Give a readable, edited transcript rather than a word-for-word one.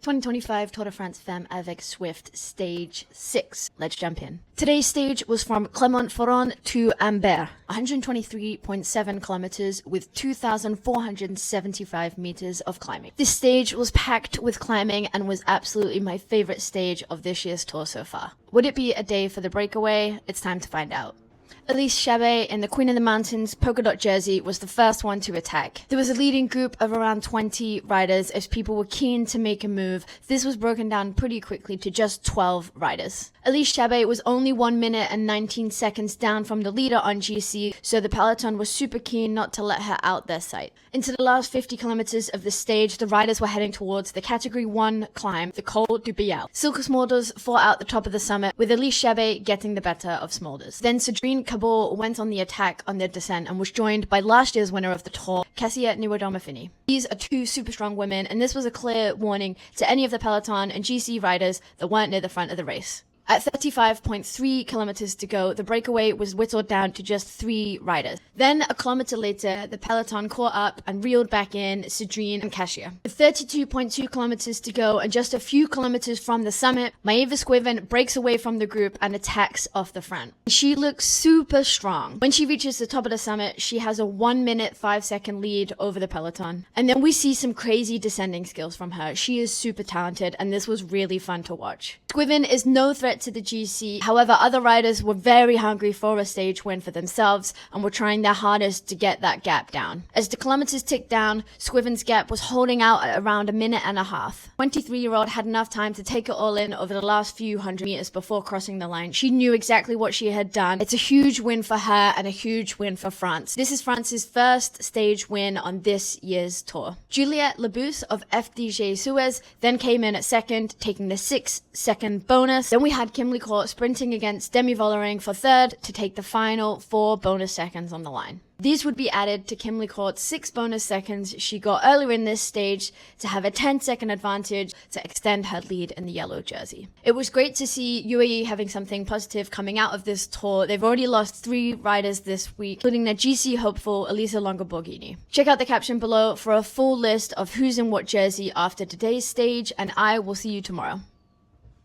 2025 Tour de France Femmes avec Zwift Stage 6. Let's jump in. Today's stage was from Clermont-Ferrand to Ambert, 123.7 kilometers with 2,475 meters of climbing. This stage was packed with climbing and was absolutely my favorite stage of this year's tour so far. Would it be a day for the breakaway? It's time to find out. Elise Chabet in the Queen of the Mountains polka dot jersey was the first one to attack. There was a leading group of around 20 riders as people were keen to make a move. This was broken down pretty quickly to just 12 riders. Elise Chabet was only 1 minute and 19 seconds down from the leader on GC, so the peloton was super keen not to let her out their sight. Into the last 50 kilometers of the stage, the riders were heading towards the Category 1 climb, the Col du Bial. Silke Smulders fought out the top of the summit, with Elise Chabet getting the better of Smulders. Then Cedrine Cabot went on the attack on their descent and was joined by last year's winner of the Tour, Cassia Niewiadoma-Fini. These are two super strong women, and this was a clear warning to any of the peloton and GC riders that weren't near the front of the race. At 35.3 kilometers to go, the breakaway was whittled down to just 3 riders. Then, a kilometer later, the peloton caught up and reeled back in Cedrine and Cassia. With 32.2 kilometers to go and just a few kilometers from the summit, Maeva Squiven breaks away from the group and attacks off the front. She looks super strong. When she reaches the top of the summit, she has a 1 minute 5 second lead over the peloton. And then we see some crazy descending skills from her. She is super talented, and this was really fun to watch. Squiven is no threat to the GC. However, other riders were very hungry for a stage win for themselves and were trying their hardest to get that gap down. As the kilometers ticked down, Squiven's gap was holding out at around a minute and a half. 23-year-old had enough time to take it all in over the last few hundred meters before crossing the line. She knew exactly what she had done. It's a huge win for her and a huge win for France. This is France's first stage win on this year's tour. Juliette Labousse of FDJ Suez then came in at second, taking the 6-second bonus. Then we had Kimberly Court sprinting against Demi Vollering for third to take the final 4 bonus seconds on the line. These would be added to Kimberly Court's 6 bonus seconds she got earlier in this stage to have a 10-second advantage to extend her lead in the yellow jersey. It was great to see UAE having something positive coming out of this tour. They've already lost 3 riders this week, including their GC hopeful Elisa Longo-Borghini. Check out the caption below for a full list of who's in what jersey after today's stage, and I will see you tomorrow.